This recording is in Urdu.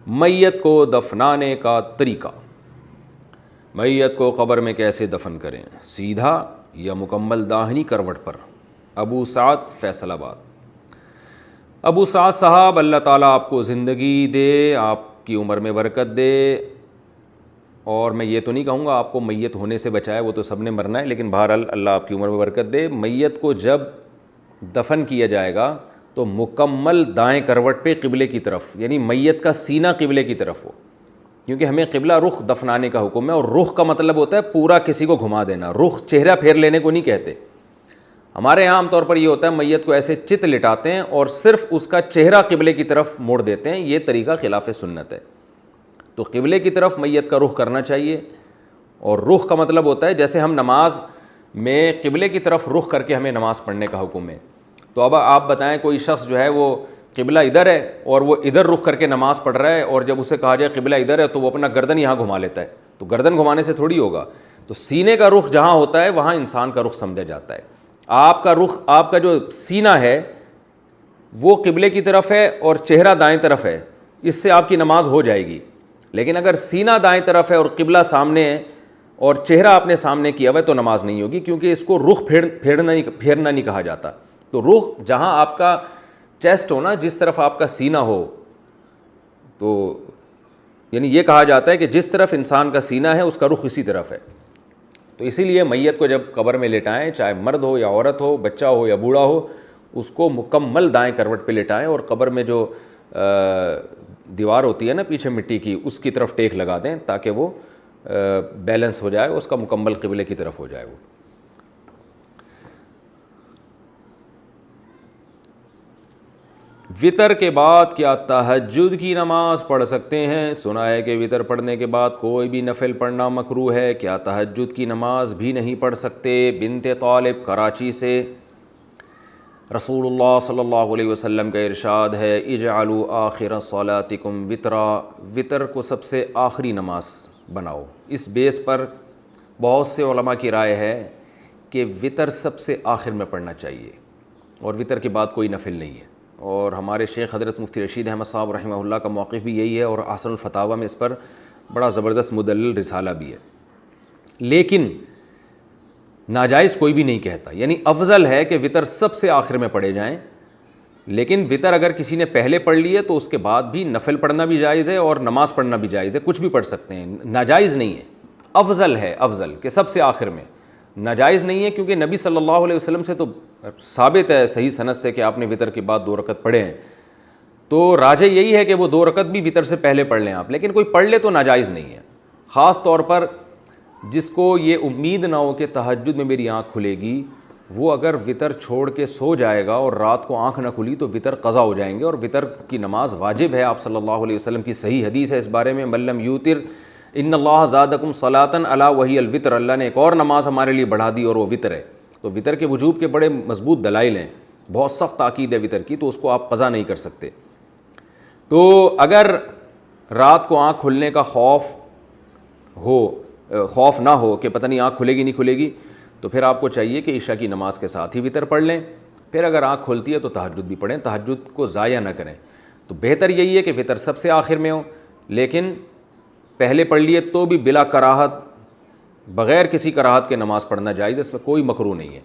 میت کو دفنانے کا طریقہ. میت کو قبر میں کیسے دفن کریں, سیدھا یا مکمل داہنی کروٹ پر. ابو سعد فیصل آباد. ابو سعد صاحب اللہ تعالیٰ آپ کو زندگی دے, آپ کی عمر میں برکت دے, اور میں یہ تو نہیں کہوں گا آپ کو میت ہونے سے بچائے, وہ تو سب نے مرنا ہے, لیکن بہرحال اللہ آپ کی عمر میں برکت دے. میت کو جب دفن کیا جائے گا تو مکمل دائیں کروٹ پہ قبلے کی طرف, یعنی میت کا سینہ قبلے کی طرف ہو, کیونکہ ہمیں قبلہ رخ دفنانے کا حکم ہے, اور رخ کا مطلب ہوتا ہے پورا کسی کو گھما دینا. رخ چہرہ پھیر لینے کو نہیں کہتے. ہمارے یہاں عام طور پر یہ ہوتا ہے میت کو ایسے چت لٹاتے ہیں اور صرف اس کا چہرہ قبلے کی طرف موڑ دیتے ہیں, یہ طریقہ خلاف سنت ہے. تو قبلے کی طرف میت کا رخ کرنا چاہیے, اور رخ کا مطلب ہوتا ہے جیسے ہم نماز میں قبلے کی طرف رخ کر کے ہمیں نماز پڑھنے کا حکم ہے. تو اب آپ بتائیں کوئی شخص جو ہے وہ قبلہ ادھر ہے اور وہ ادھر رخ کر کے نماز پڑھ رہا ہے, اور جب اسے کہا جائے قبلہ ادھر ہے تو وہ اپنا گردن یہاں گھما لیتا ہے, تو گردن گھمانے سے تھوڑی ہوگا. تو سینے کا رخ جہاں ہوتا ہے وہاں انسان کا رخ سمجھا جاتا ہے. آپ کا رخ, آپ کا جو سینہ ہے وہ قبلے کی طرف ہے اور چہرہ دائیں طرف ہے, اس سے آپ کی نماز ہو جائے گی. لیکن اگر سینہ دائیں طرف ہے اور قبلہ سامنے ہے اور چہرہ اپنے سامنے کیا ہوا ہے تو نماز نہیں ہوگی, کیونکہ اس کو رخ پھیرنا نہیں کہا جاتا. تو رخ جہاں آپ کا چیسٹ ہو نا, جس طرف آپ کا سینہ ہو, تو یعنی یہ کہا جاتا ہے کہ جس طرف انسان کا سینہ ہے اس کا رخ اسی طرف ہے. تو اسی لیے میت کو جب قبر میں لٹائیں, چاہے مرد ہو یا عورت ہو, بچہ ہو یا بوڑھا ہو, اس کو مکمل دائیں کروٹ پہ لٹائیں, اور قبر میں جو دیوار ہوتی ہے نا پیچھے مٹی کی, اس کی طرف ٹیک لگا دیں تاکہ وہ بیلنس ہو جائے, اس کا مکمل قبلے کی طرف ہو جائے وہ. وطر کے بعد کیا تہجد کی نماز پڑھ سکتے ہیں؟ سنا ہے کہ وطر پڑھنے کے بعد کوئی بھی نفل پڑھنا مکروہ ہے, کیا تہجد کی نماز بھی نہیں پڑھ سکتے؟ بنت طالب کراچی سے. رسول اللہ صلی اللہ علیہ وسلم کا ارشاد ہے, اجعلوا آخر صلاتکم وطرا, وطر کو سب سے آخری نماز بناؤ. اس بیس پر بہت سے علماء کی رائے ہے کہ وطر سب سے آخر میں پڑھنا چاہیے, اور وطر کے بعد کوئی نفل نہیں ہے. اور ہمارے شیخ حضرت مفتی رشید احمد صاحب رحمہ اللہ کا موقف بھی یہی ہے, اور احسن الفتاویٰ میں اس پر بڑا زبردست مدلل رسالہ بھی ہے. لیکن ناجائز کوئی بھی نہیں کہتا, یعنی افضل ہے کہ وطر سب سے آخر میں پڑھے جائیں. لیکن وطر اگر کسی نے پہلے پڑھ لی ہے تو اس کے بعد بھی نفل پڑھنا بھی جائز ہے اور نماز پڑھنا بھی جائز ہے, کچھ بھی پڑھ سکتے ہیں, ناجائز نہیں ہے. افضل ہے, افضل کہ سب سے آخر میں, ناجائز نہیں ہے, کیونکہ نبی صلی اللہ علیہ وسلم سے تو ثابت ہے صحیح سند سے کہ آپ نے وطر کے بعد 2 رکعت پڑھے ہیں. تو راجح یہی ہے کہ وہ 2 رکعت بھی وطر سے پہلے پڑھ لیں آپ, لیکن کوئی پڑھ لے تو ناجائز نہیں ہے. خاص طور پر جس کو یہ امید نہ ہو کہ تہجد میں میری آنکھ کھلے گی, وہ اگر وطر چھوڑ کے سو جائے گا اور رات کو آنکھ نہ کھلی تو وطر قضا ہو جائیں گے, اور وطر کی نماز واجب ہے. آپ صلی اللہ علیہ وسلم کی صحیح حدیث ہے اس بارے میں, من لم یوتر ان اللہ زادکم صلاۃ الا وہی الوطر, اللہ نے ایک اور نماز ہمارے لیے بڑھا دی اور وہ وطر ہے. تو وطر کے وجوب کے بڑے مضبوط دلائل ہیں, بہت سخت تاکید ہے وطر کی, تو اس کو آپ قضا نہیں کر سکتے. تو اگر رات کو آنکھ کھلنے کا خوف نہ ہو کہ پتہ نہیں آنکھ کھلے گی نہیں کھلے گی, تو پھر آپ کو چاہیے کہ عشاء کی نماز کے ساتھ ہی وطر پڑھ لیں. پھر اگر آنکھ کھلتی ہے تو تہجد بھی پڑھیں, تہجد کو ضائع نہ کریں. تو بہتر یہی ہے کہ وطر سب سے آخر میں ہو, لیکن پہلے پڑھ لیے تو بھی بلا کراہت, بغیر کسی کراہت کے نماز پڑھنا جائز, اس میں کوئی مکروہ نہیں ہے.